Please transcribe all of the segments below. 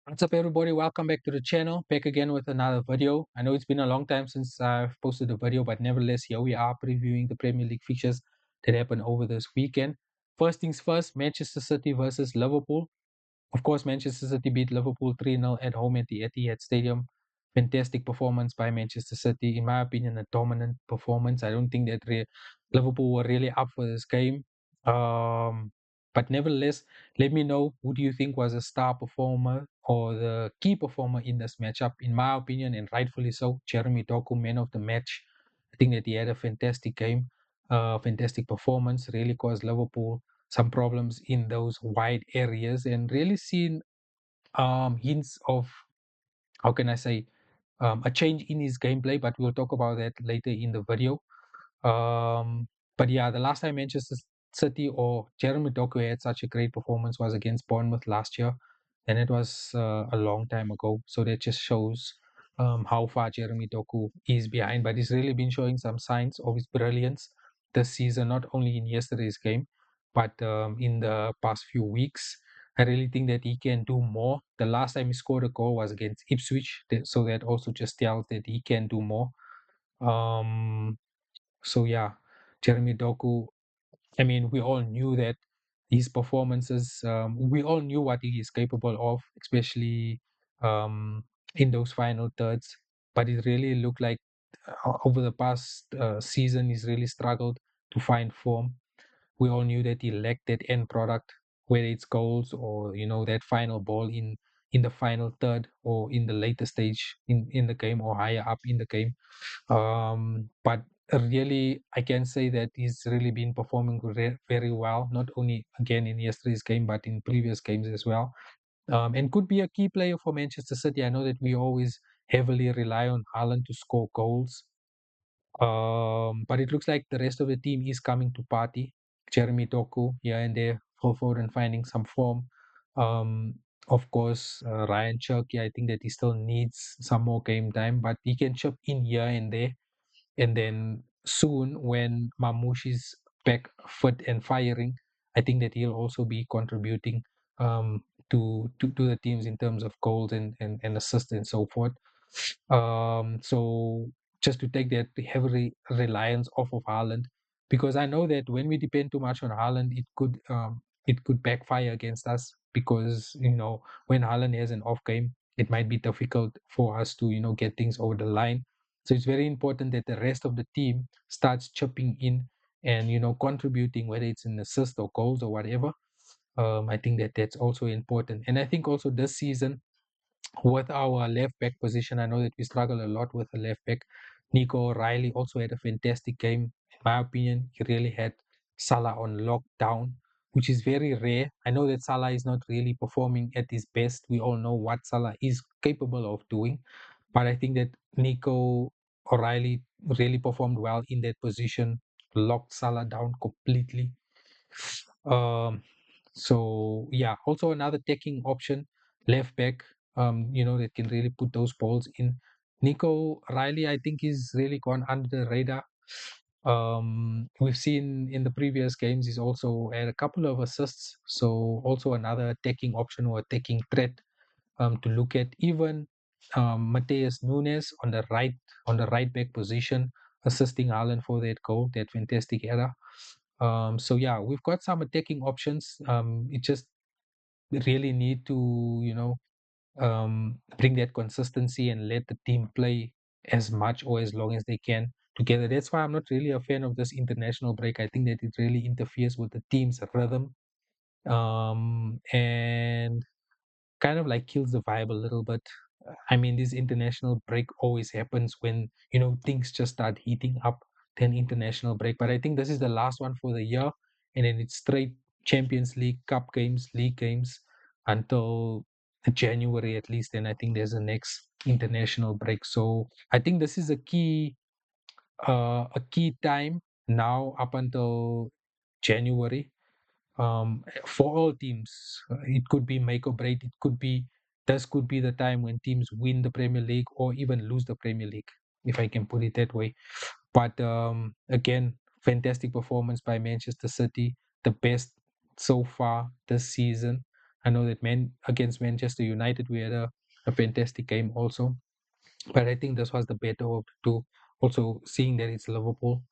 What's up, everybody? Welcome back to the channel. Back again with another video. I know it's been a long time since I've posted a video, but nevertheless, here we are previewing the Premier League fixtures that happened over this weekend. First things first, Manchester City versus Liverpool. Of course, Manchester City beat Liverpool 3-0 at home at the Etihad Stadium. Fantastic performance by Manchester City. In my opinion, a dominant performance. I don't think that Liverpool were really up for this game. But nevertheless, let me know who do you think was a star performer or the key performer in this matchup. In my opinion, and rightfully so, Jeremy Doku, man of the match. I think that he had a fantastic game, fantastic performance, really caused Liverpool some problems in those wide areas and really seen hints of, how can I say, a change in his gameplay, but we'll talk about that later in the video. Um, but yeah, the last time Manchester City or Jeremy Doku had such a great performance was against Bournemouth last year, and it was a long time ago. So that just shows how far Jeremy Doku is behind. But he's really been showing some signs of his brilliance this season, not only in yesterday's game, but in the past few weeks. I really think that he can do more. The last time he scored a goal was against Ipswich, so that also just tells that he can do more. Um, so yeah, Jeremy Doku. I mean, we all knew that his performances. We all knew what he is capable of, especially in those final thirds. But it really looked like over the past season, he's really struggled to find form. We all knew that he lacked that end product, whether it's goals or that final ball in the final third or in the later stage in the game or higher up in the game. But really, I can say that he's really been performing very well, not only again in yesterday's game, but in previous games as well. And could be a key player for Manchester City. I know that we always heavily rely on Haaland to score goals, but it looks like the rest of the team is coming to party. Jeremy Doku here and there, Phil Foden finding some form. Um, of course, Ryan Cherky, I think that he still needs some more game time, but he can chip in here and there. And then soon, when Mamouche is back fit and firing, I think that he'll also be contributing to the teams in terms of goals and assists and so forth. So just to take that heavy reliance off of Haaland, because I know that when we depend too much on Haaland, it could backfire against us because when Haaland has an off game, it might be difficult for us to get things over the line. So it's very important that the rest of the team starts chipping in and contributing, whether it's in assists or goals or whatever. I think that that's also important, and I think also this season with our left back position, I know that we struggle a lot with the left back. Nico Riley also had a fantastic game. In my opinion, he really had Salah on lockdown, which is very rare. I know that Salah is not really performing at his best. We all know what Salah is capable of doing. But I think that Nico O'Reilly really performed well in that position, locked Salah down completely. Um, so yeah, also another taking option, left back, that can really put those balls in. Nico Riley, I think, is really gone under the radar. We've seen in the previous games he's also had a couple of assists, so also another taking option or taking threat to look at. Even Mateus Nunes on the right back position, assisting Haaland for that goal, that fantastic error. So yeah, we've got some attacking options. It just really need to bring that consistency and let the team play as much or as long as they can together. That's why I'm not really a fan of this international break. I think that it really interferes with the team's rhythm, and kind of like kills the vibe a little bit. I mean, this international break always happens when things just start heating up. Then international break, but I think this is the last one for the year, and then it's straight Champions League, Cup games, League games until January at least. And I think there's a next international break. So I think this is a key time now up until January, for all teams. It could be make or break. This could be the time when teams win the Premier League or even lose the Premier League, if I can put it that way. But again, fantastic performance by Manchester City, the best so far this season. I know that against Manchester United we had a fantastic game also, but I think this was the better of the two. Also, seeing that it's Liverpool,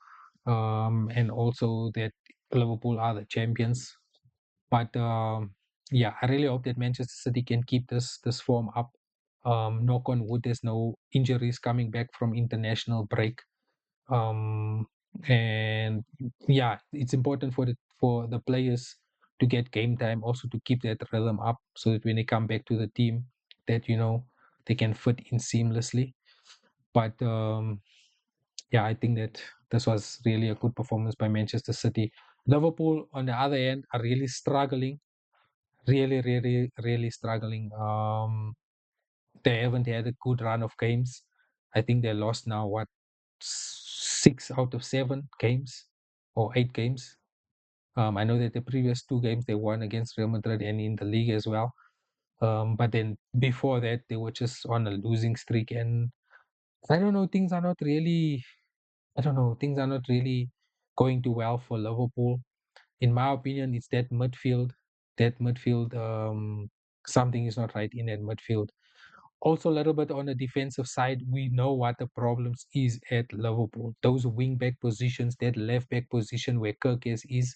and also that Liverpool are the champions. But yeah, I really hope that Manchester City can keep this form up. Knock on wood, there's no injuries coming back from international break. Um, and yeah, it's important for the players to get game time, also to keep that rhythm up, so that when they come back to the team, that they can fit in seamlessly. But yeah, I think that this was really a good performance by Manchester City. Liverpool, on the other end, are really struggling, really, really, really struggling. They haven't had a good run of games. I think they lost now what 6 out of 7 games or 8 games. I know that the previous 2 games they won against Real Madrid and in the league as well. But then before that, they were just on a losing streak, and I don't know. Things are not really. I don't know. Things are not really going too well for Liverpool. In my opinion, it's that midfield. That midfield. Something is not right in that midfield. Also, a little bit on the defensive side, we know what the problems is at Liverpool. Those wing back positions, that left back position where Kirkes is,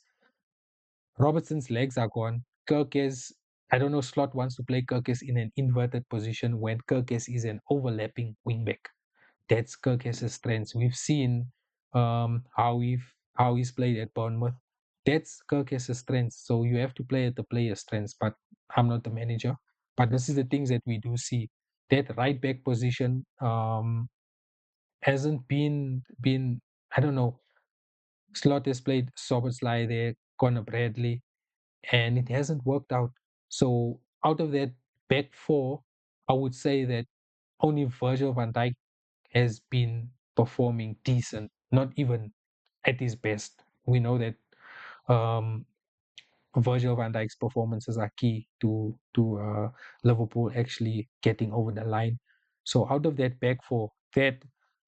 Robertson's legs are gone. Kirkes, I don't know, Slot wants to play Kirkes in an inverted position when Kirkes is an overlapping wing back. That's Kirkes' strengths. We've seen how he's played at Bournemouth. That's Kirkes' strengths. So you have to play at the player's strengths. But I'm not the manager. But this is the things that we do see. That right back position hasn't been I don't know. Slot has played Soberslai there, Connor Bradley, and it hasn't worked out. So out of that back four, I would say that only Virgil van Dijk has been performing decent, not even at his best. We know that um, Virgil van Dijk's performances are key to Liverpool actually getting over the line. So out of that back four, that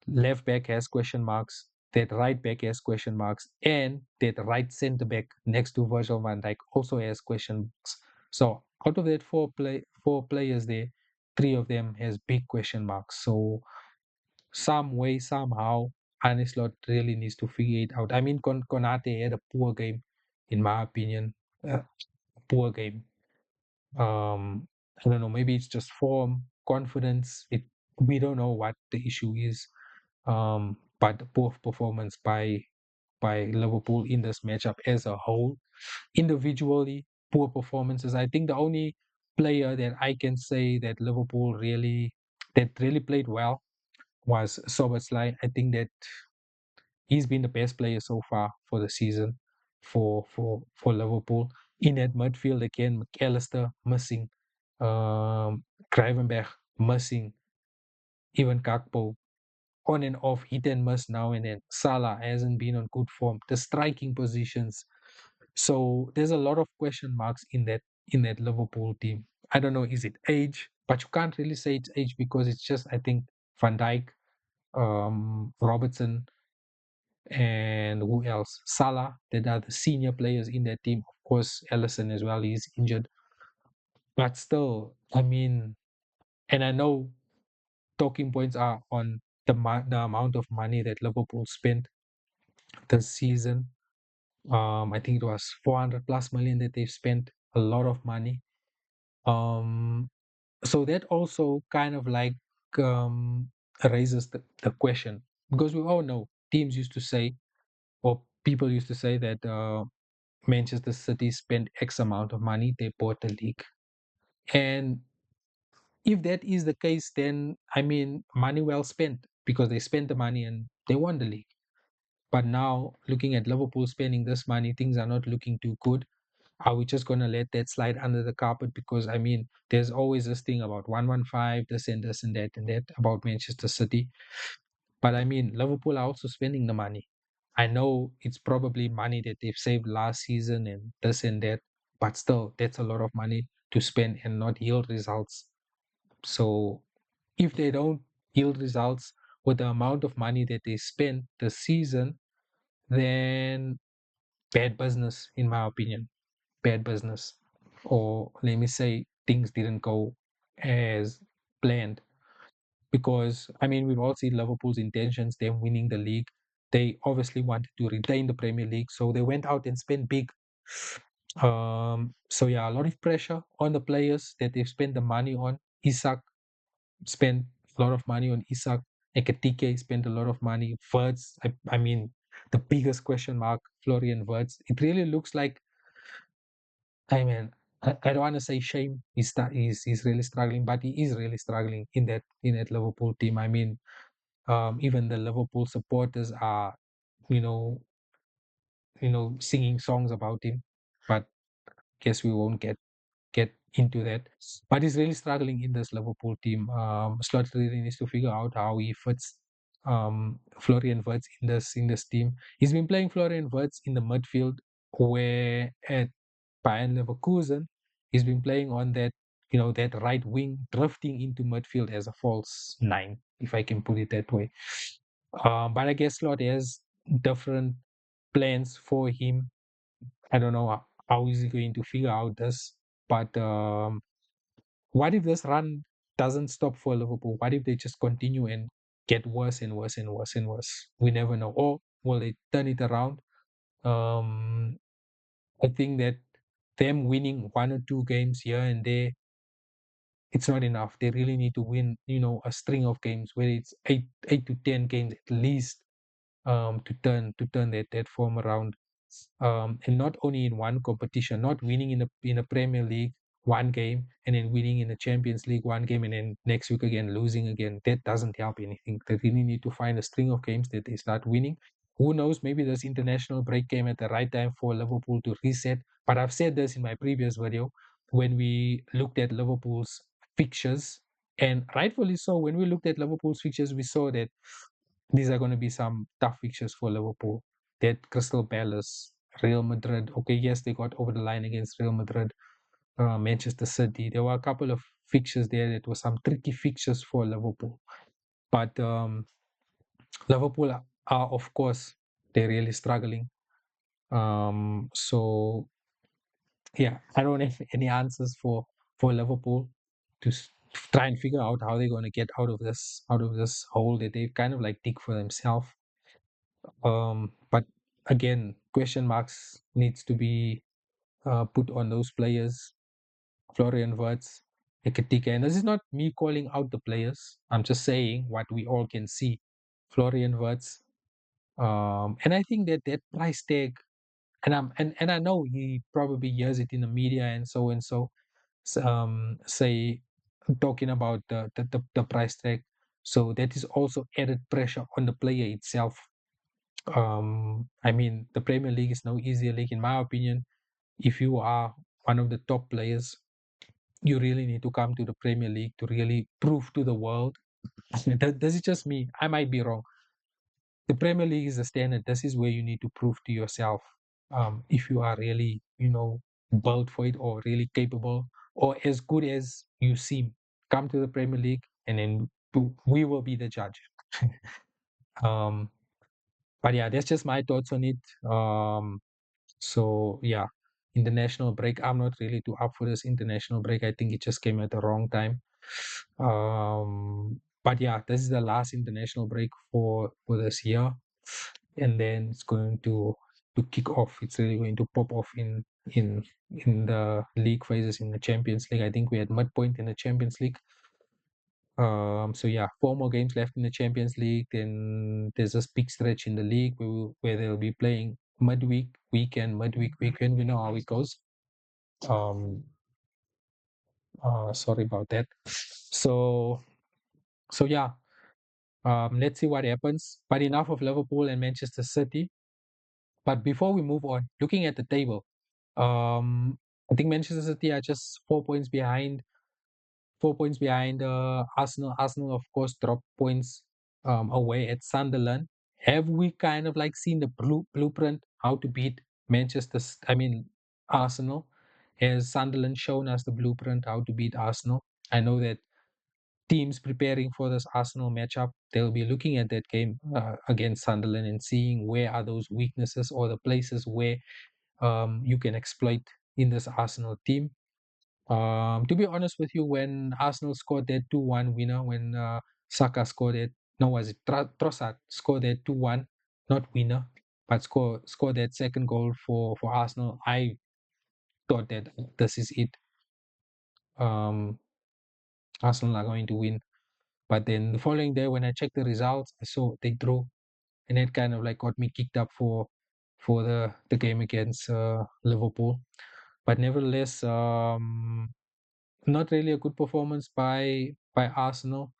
left back has question marks, that right back has question marks, and that right centre back next to Virgil van Dijk also has question marks. So out of that four players there, three of them has big question marks. So some way, somehow, Arne Slot really needs to figure it out. I mean, Konate had a poor game, in my opinion. Poor game. I don't know. Maybe it's just form, confidence. We don't know what the issue is. But the poor performance by Liverpool in this matchup as a whole, individually, poor performances. I think the only player that I can say that Liverpool really played well was Soberslai. I think that he's been the best player so far for the season for Liverpool. In that midfield again, McAllister missing, Gravenberch missing, even Gakpo on and off, hit and miss now and then. Salah hasn't been on good form. The striking positions. So there's a lot of question marks in that Liverpool team. I don't know, is it age? But you can't really say it's age because it's just I think Van Dijk, Robertson, and who else? Salah, that are the senior players in that team. Of course, Ellison as well, he's injured. But still, I mean, and I know talking points are on the amount of money that Liverpool spent this season. I think it was 400 plus million that they've spent, a lot of money. Um, so that also kind of like um, raises the question, because we all know teams used to say, or people used to say that Manchester City spent X amount of money, they bought the league. And if that is the case, then I mean, money well spent, because they spent the money and they won the league. But now, looking at Liverpool spending this money, things are not looking too good. Are we just going to let that slide under the carpet? Because I mean, there's always this thing about 115, this and that about Manchester City. But I mean, Liverpool are also spending the money. I know it's probably money that they've saved last season and this and that, but still, that's a lot of money to spend and not yield results. So if they don't yield results with the amount of money that they spend this season, then bad business, in my opinion. Bad business. or let me say things didn't go as planned. Because I mean, we've all seen Liverpool's intentions, them winning the league. They obviously wanted to retain the Premier League, so they went out and spent big. So yeah, a lot of pressure on the players that they've spent the money on. Isak spent a lot of money on Isak. Ekatike spent a lot of money. Wirtz, I mean, the biggest question mark, Florian Wirtz. It really looks like, I mean, I don't want to say shame. He's really struggling, but he is really struggling in that Liverpool team. I mean, even the Liverpool supporters are, you know, singing songs about him. But guess we won't get into that. But he's really struggling in this Liverpool team. Slot really needs to figure out how he fits Florian Wirtz in this team. He's been playing Florian Wirtz in the midfield, where at Bayern Leverkusen, he's been playing on that right wing, drifting into midfield as a false nine, if I can put it that way. But I guess Slot has different plans for him. I don't know how is he going to figure out this, but what if this run doesn't stop for Liverpool? What if they just continue and get worse and worse and worse and worse? We never know. Or will they turn it around? Um, I think that them winning one or two games here and there, it's not enough. They really need to win, a string of games, where it's eight to 10 games at least, to turn that form around. And not only in one competition, not winning in a Premier League one game and then winning in the Champions League one game and then next week again losing again. That doesn't help anything. They really need to find a string of games that they start winning. Who knows? Maybe this international break came at the right time for Liverpool to reset. But I've said this in my previous video when we looked at Liverpool's fixtures, and rightfully so. When we looked at Liverpool's fixtures, we saw that these are going to be some tough fixtures for Liverpool. That Crystal Palace, Real Madrid. Okay, yes, they got over the line against Real Madrid, Manchester City. There were a couple of fixtures there that were some tricky fixtures for Liverpool. But Liverpool are, of course, they're really struggling. So yeah, I don't have any answers for Liverpool to try and figure out how they're going to get out of this hole that they've kind of like dig for themselves. But again, question marks needs to be put on those players, Florian Wirtz, Ekatike. And this is not me calling out the players. I'm just saying what we all can see. Florian Wirtz. And I think that that price tag, and I know he probably hears it in the media and so, say, talking about the price tag. So that is also added pressure on the player itself. I mean, the Premier League is no easier league, in my opinion. If you are one of the top players, you really need to come to the Premier League to really prove to the world. This is just me. I might be wrong. The Premier League is the standard. This is where you need to prove to yourself, if you are really, built for it or really capable or as good as you seem. Come to the Premier League, and then we will be the judge. um, but yeah, that's just my thoughts on it. So yeah, international break. I'm not really too up for this international break. I think it just came at the wrong time. But yeah, this is the last international break for this year, and then it's going to kick off. It's really going to pop off in the league phases in the Champions League. I think we're at midpoint in the Champions League. So yeah, four more games left in the Champions League. Then there's a big stretch in the league where they'll be playing midweek weekend. We know how it goes. Um, sorry about that. So yeah, let's see what happens. But enough of Liverpool and Manchester City. But before we move on, looking at the table, I think Manchester City are just 4 points behind 4 points behind Arsenal. Arsenal, of course, dropped points away at Sunderland. Have we kind of like seen the blueprint how to beat I mean, Arsenal? Has Sunderland shown us the blueprint how to beat Arsenal? I know that teams preparing for this Arsenal matchup, they'll be looking at that game against Sunderland and seeing where are those weaknesses or the places where you can exploit in this Arsenal team. To be honest with you, when Arsenal scored that 2-1 winner, when Saka scored it, no, was it Trossard scored that 2-1, not winner, but scored that second goal for Arsenal. I thought that this is it. Um, Arsenal are going to win. But then the following day, when I checked the results, I saw they drew, and it kind of like got me kicked up for the game against Liverpool. But nevertheless, not really a good performance by Arsenal.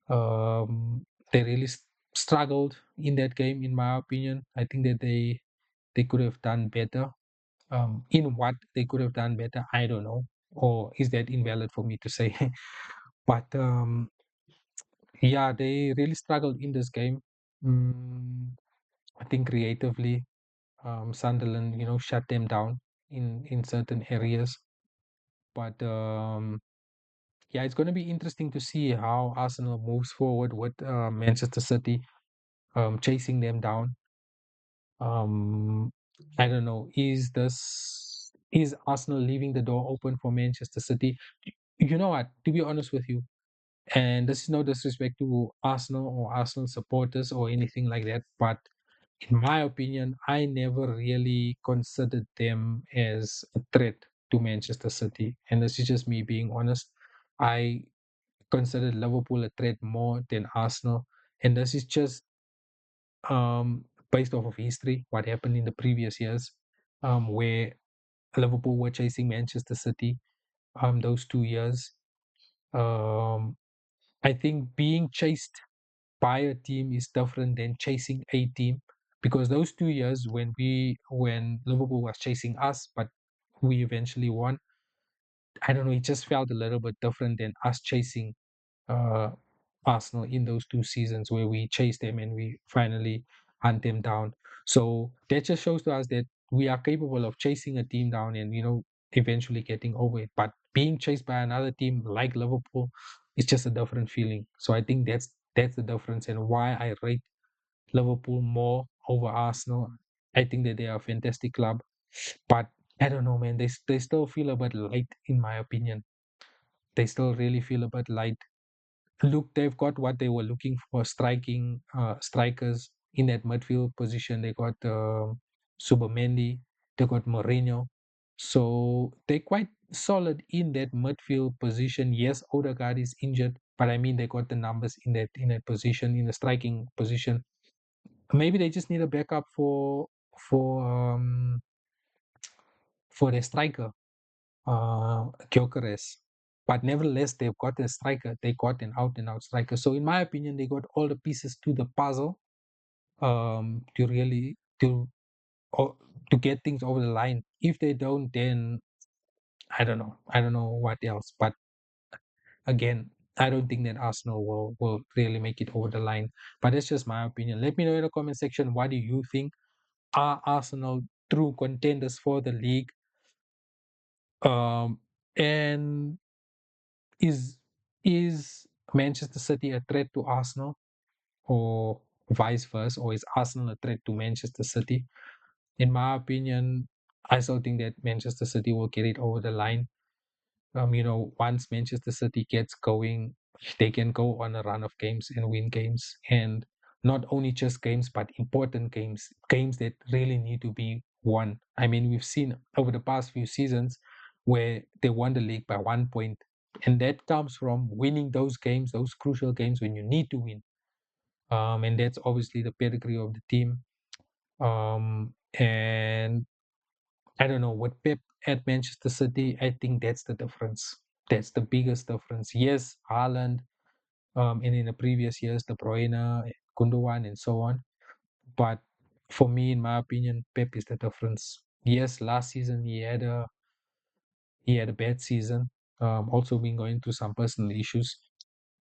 They really struggled in that game, in my opinion. I think that they could have done better. In what they could have done better, I don't know. Or is that invalid for me to say? But yeah, they really struggled in this game. Mm, I think creatively, Sunderland, shut them down in certain areas. But yeah, it's going to be interesting to see how Arsenal moves forward with Manchester City chasing them down. Um, I don't know. Is Arsenal leaving the door open for Manchester City? You know what? To be honest with you, and this is no disrespect to Arsenal or Arsenal supporters or anything like that, but in my opinion, I never really considered them as a threat to Manchester City. And this is just me being honest. I considered Liverpool a threat more than Arsenal. And this is just based off of history, what happened in the previous years, where Liverpool were chasing Manchester City those 2 years. Um, I think being chased by a team is different than chasing a team, because those 2 years when Liverpool was chasing us, but we eventually won. I don't know. It just felt a little bit different than us chasing uh, Arsenal in those 2 seasons where we chased them and we finally hunt them down. So that just shows to us that we are capable of chasing a team down and eventually getting over it. But being chased by another team like Liverpool is just a different feeling. So I think that's the difference and why I rate Liverpool more over Arsenal. I think that they are a fantastic club, but I don't know, man. They still feel a bit light, in my opinion. They still really feel a bit light. Look, they've got what they were looking for, striking strikers in that midfield position. They got Subamendi, they got Mourinho. So they're quite solid in that midfield position. Yes, Odegaard is injured, but I mean they got the numbers in that position, in the striking position. Maybe they just need a backup for um for the striker, Gyökeres. But nevertheless, they've got a striker. They got an out-and-out striker. So in my opinion, they got all the pieces to the puzzle to really or, to get things over the line. If they don't, then I don't know. I don't know what else. But again, I don't think that Arsenal will really make it over the line. But that's just my opinion. Let me know in the comment section, what do you think? Are Arsenal true contenders for the league? And is is Manchester City a threat to Arsenal, or vice versa, or is Arsenal a threat to Manchester City? In my opinion, I still think that Manchester City will get it over the line. Once Manchester City gets going, they can go on a run of games and win games, and not only just games, but important games, games that really need to be won. I mean, we've seen over the past few seasons where they won the league by 1 point, and that comes from winning those games, those crucial games when you need to win. And that's obviously the pedigree of the team. And I don't know, what Pep at Manchester City, I think that's the difference. That's the biggest difference. Yes, Haaland, and in the previous years, De Bruyne, Gundogan, and so on. But for me, in my opinion, Pep is the difference. Yes, last season he had a bad season. Also been going through some personal issues.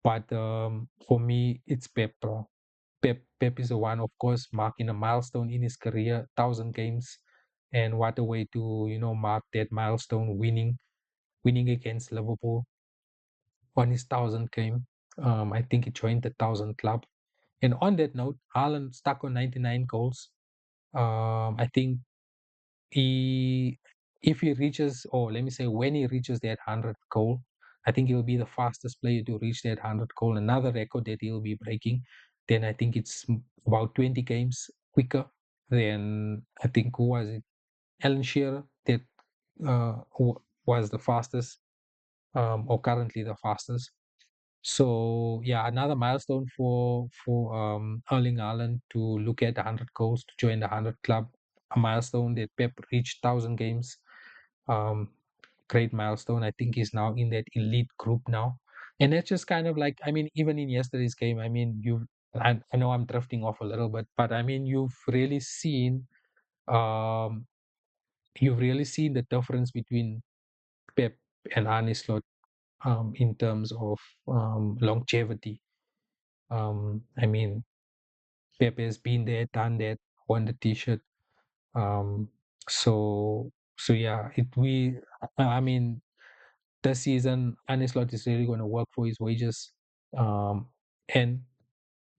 But for me, it's Pep, bro. Pep is the one, of course, marking a milestone in his career, 1,000 games, and what a way to mark that milestone, winning against Liverpool on his 1,000th game. I think he joined the 1,000 club. And on that note, Haaland stuck on 99 goals. I think he if he reaches, or let me say, when he reaches that 100 goal, I think he'll be the fastest player to reach that 100 goal. Another record that he'll be breaking. Then I think it's about 20 games quicker than, I think, who was it? Alan Shearer that was the fastest, or currently the fastest. So yeah, another milestone for Erling Haaland to look at 100 goals to join the 100 club. A milestone that Pep reached 1,000 games. Um, Great milestone. I think he's now in that elite group now, and that's just kind of like, I mean, even in yesterday's game, I mean, I know I'm drifting off a little bit, but I mean, um, you've really seen the difference between Pep and Arne Slot, in terms of longevity. I mean, Pep has been there, done that, won the T-shirt. Um, so so yeah, I mean, this season, Arne Slot is really going to work for his wages. And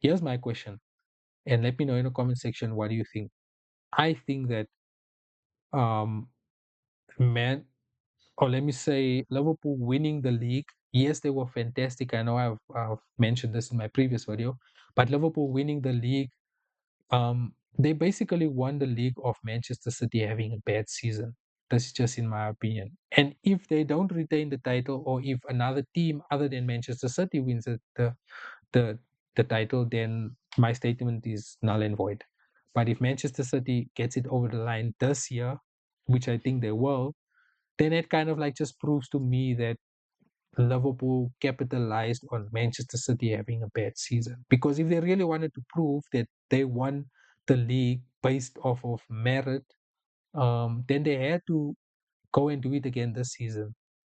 here's my question, and let me know in the comment section, what do you think? I think that, um, man, or let me say, Liverpool winning the league. Yes, they were fantastic. I know I've mentioned this in my previous video, but Liverpool winning the league, they basically won the league of Manchester City having a bad season. That's just in my opinion. And if they don't retain the title, or if another team other than Manchester City wins the the title, then my statement is null and void. But if Manchester City gets it over the line this year, which I think they will, then it kind of like just proves to me that Liverpool capitalized on Manchester City having a bad season. Because if they really wanted to prove that they won the league based off of merit, then they had to go and do it again this season,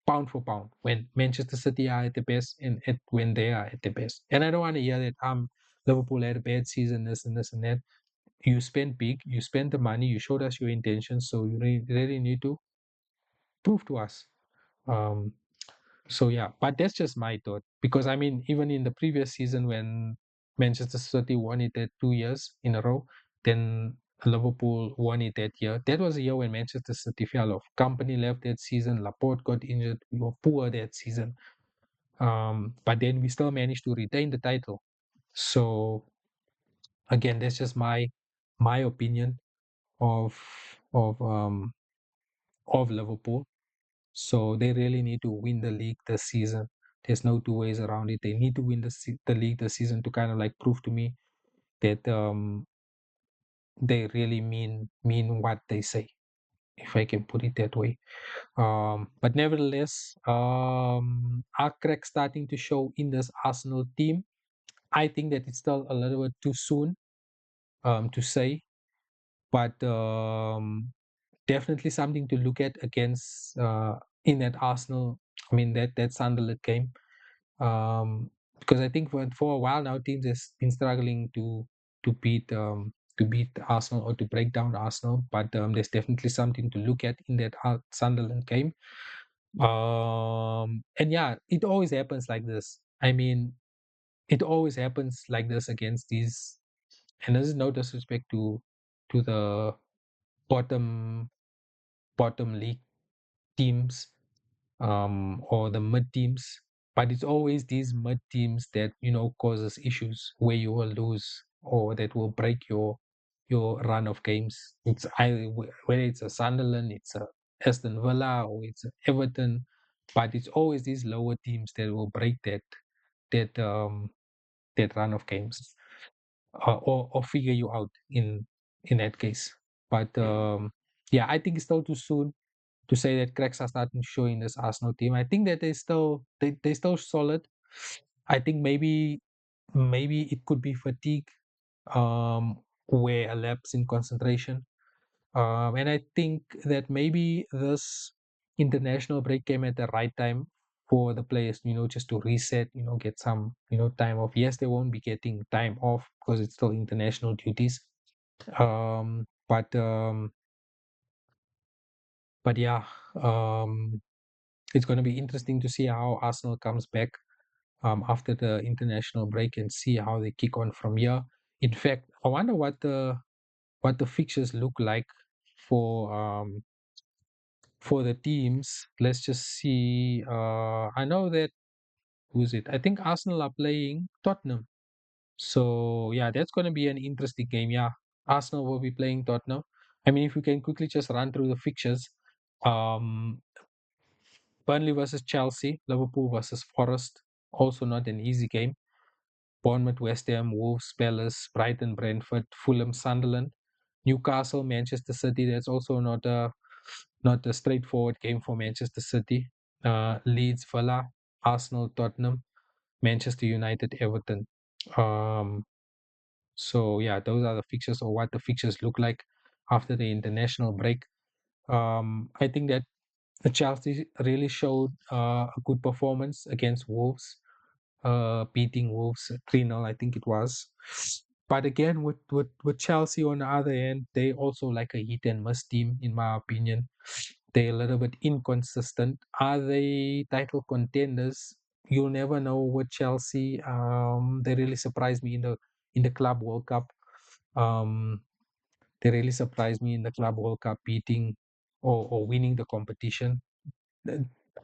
pound for pound, when Manchester City are at the best, and when they are at the best. And I don't want to hear that Liverpool had a bad season, this and this and that. You spent big, you spent the money, you showed us your intentions, so you really need to prove to us. Um, So yeah, but that's just my thought, because I mean, even in the previous season when Manchester City won it at 2 years in a row, then Liverpool won it that year. That was a year when Manchester City fell off. Company left that season. Laporte got injured. We were poor that season. But then we still managed to retain the title. So again, that's just my opinion of of um of Liverpool. So they really need to win the league this season. There's no two ways around it. They need to win the league this season to kind of like prove to me that, they really mean what they say, if I can put it that way. But nevertheless, are cracks starting to show in this Arsenal team? I think that it's still a little bit too soon, to say, but definitely something to look at against, in that Arsenal. I mean, that Sunderland game, because I think for a while now, teams has been struggling to beat, to beat Arsenal, or to break down Arsenal. But there's definitely something to look at in that Sunderland game. And yeah, it always happens like this. I mean, it always happens like this against these. And this is no disrespect to the bottom bottom league teams, or the mid teams, but it's always these mid teams that, causes issues where you will lose, or that will break your run of games. It's whether it's a Sunderland, it's a Aston Villa, or it's a Everton, but it's always these lower teams that will break that um that run of games, or figure you out in that case. But yeah, I think it's still too soon to say that cracks are starting to show in this Arsenal team. I think that they still solid. I think maybe it could be fatigue, where a lapse in concentration. And I think that maybe this international break came at the right time for the players, just to reset, get some, time off. Yes, they won't be getting time off because it's still international duties. But yeah, it's going to be interesting to see how Arsenal comes back, after the international break, and see how they kick on from here. In fact, I wonder what the fixtures look like for for the teams, let's just see. I know that who's it? I think Arsenal are playing Tottenham. So yeah, that's going to be an interesting game. Yeah, Arsenal will be playing Tottenham. I mean, if we can quickly just run through the fixtures, um, Burnley versus Chelsea, Liverpool versus Forest, also not an easy game. Bournemouth, West Ham, Wolves, Palace, Brighton, Brentford, Fulham, Sunderland, Newcastle, Manchester City. That's also not a straightforward game for Manchester City. Leeds, Villa, Arsenal, Tottenham, Manchester United, Everton. Um, so yeah, those are the fixtures or what the fixtures look like after the international break. I think that Chelsea really showed a good performance against Wolves, beating Wolves 3-0, I think it was. But again, with Chelsea on the other end, they also like a hit and miss team, in my opinion. They're a little bit inconsistent. Are they title contenders? You'll never know with Chelsea. They really surprised me in the Club World Cup. Um, they really surprised me in the Club World Cup, beating or winning the competition. uh,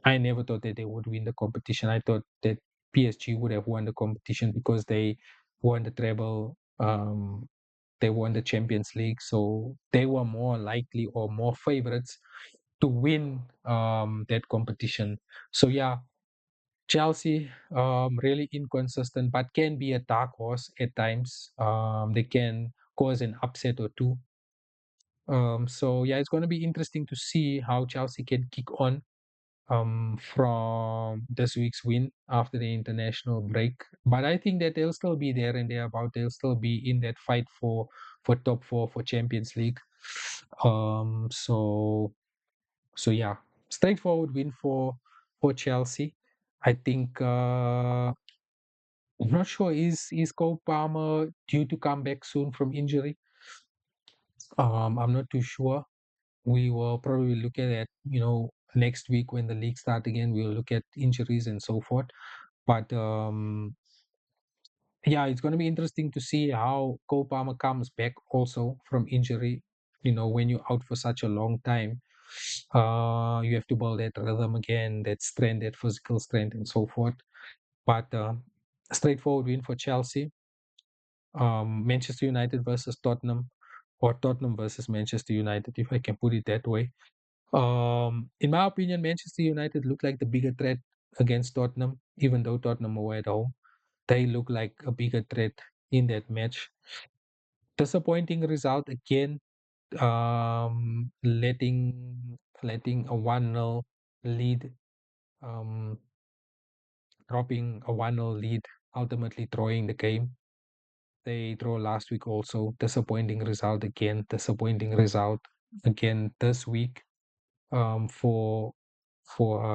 I never thought that they would win the competition. I thought that PSG would have won the competition because they won the treble. They won the Champions League, so they were more likely or more favorites to win that competition. So yeah, Chelsea really inconsistent, but can be a dark horse at times. They can cause an upset or two. So yeah, it's going to be interesting to see how Chelsea can kick on from this week's win after the international break. But I think that they'll still be there and thereabout. They'll still be in that fight for top four for Champions League. Um, so so yeah, straightforward win for Chelsea. I think I'm not sure is Cole Palmer due to come back soon from injury. I'm not too sure. We will probably look at it, next week when the league start again. We'll look at injuries and so forth. But yeah, it's going to be interesting to see how Cole Palmer comes back also from injury. When you're out for such a long time, you have to build that rhythm again, that strength, that physical strength, and so forth. But a straightforward win for Chelsea. Manchester United versus Tottenham, or Tottenham versus Manchester United, if I can put it that way. In my opinion, Manchester United look like the bigger threat against Tottenham, even though Tottenham were at home. They look like a bigger threat in that match. Disappointing result again, letting a 1-0 lead, um, dropping a 1-0 lead, ultimately throwing the game. They draw last week also. Disappointing result again. Disappointing result again this week. For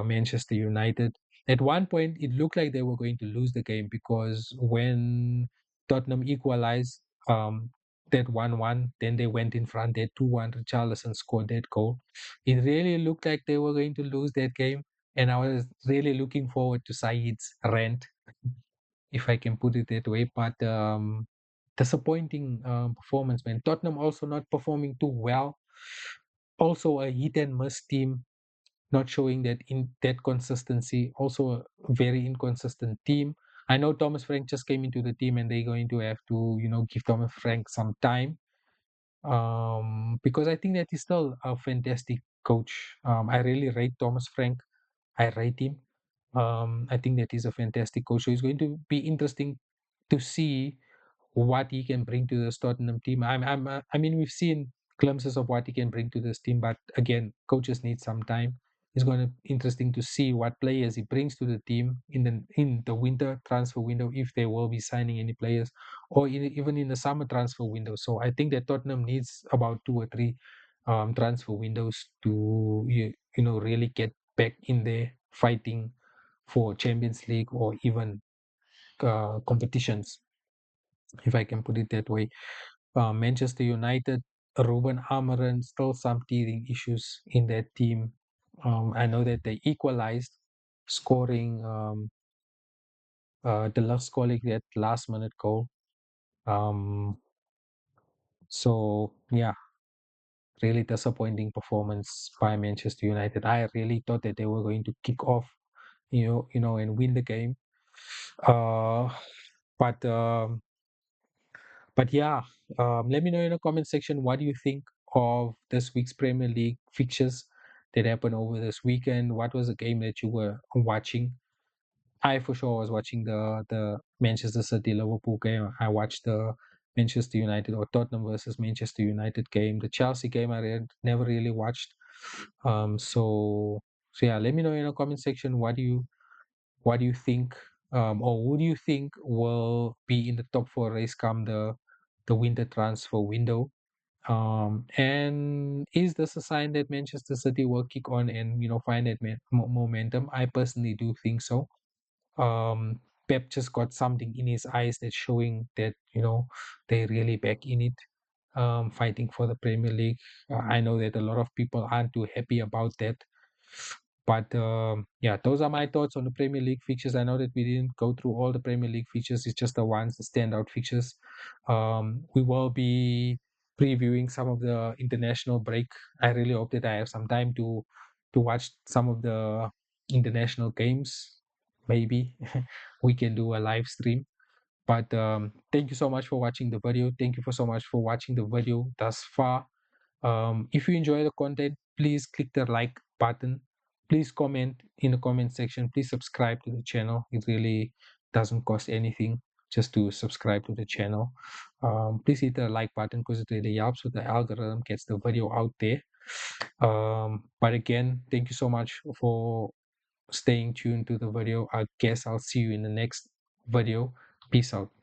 Manchester United. At one point, it looked like they were going to lose the game because when Tottenham equalized that 1-1, then they went in front, that 2-1. Richarlison scored that goal. It really looked like they were going to lose that game, and I was really looking forward to Said's rant, if I can put it that way. But disappointing performance, man. Tottenham also not performing too well. Also a hit and miss team, not showing that consistency. Also a very inconsistent team. I know Thomas Frank just came into the team and they're going to have to, give Thomas Frank some time. Because I think that he's still a fantastic coach. I really rate Thomas Frank. I rate him. I think that he's a fantastic coach. So it's going to be interesting to see what he can bring to this Tottenham team. I mean, we've seen glimpses of what he can bring to this team, but again, coaches need some time. It's going to be interesting to see what players he brings to the team in the winter transfer window, if they will be signing any players, or even in the summer transfer window. So I think that Tottenham needs about 2 or 3 transfer windows to really get back in there fighting for Champions League or even competitions, if I can put it that way. Manchester United, Ruben Amorim, still some teething issues in that team. I know that they equalized, scoring the last scoring that last minute goal. Um, so yeah, really disappointing performance by Manchester United. I really thought that they were going to kick off, and win the game. Uh, but um, but yeah, let me know in the comment section what do you think of this week's Premier League fixtures that happened over this weekend. What was the game that you were watching? I for sure was watching the Manchester City Liverpool game. I watched the Manchester United or Tottenham versus Manchester United game. The Chelsea game never really watched. So yeah, let me know in the comment section what do you think, or who do you think will be in the top four race come the winter transfer window? And is this a sign that Manchester City will kick on and find that momentum? I personally do think so. um Pep just got something in his eyes that's showing that they're really back in it, fighting for the Premier League. I know that a lot of people aren't too happy about that, but yeah, those are my thoughts on the Premier League fixtures. I know that we didn't go through all the Premier League fixtures; it's just the ones, the standout fixtures. We will be previewing some of the international break. I really hope that I have some time to watch some of the international games. Maybe we can do a live stream. But thank you so much for watching the video. Thank you for so much for watching the video thus far. If you enjoy the content, please click the like button. Please comment in the comment section. Please subscribe to the channel. It really doesn't cost anything just to subscribe to the channel. Please hit the like button because it really helps with the algorithm, gets the video out there. But again, thank you so much for staying tuned to the video. I guess I'll see you in the next video. Peace out.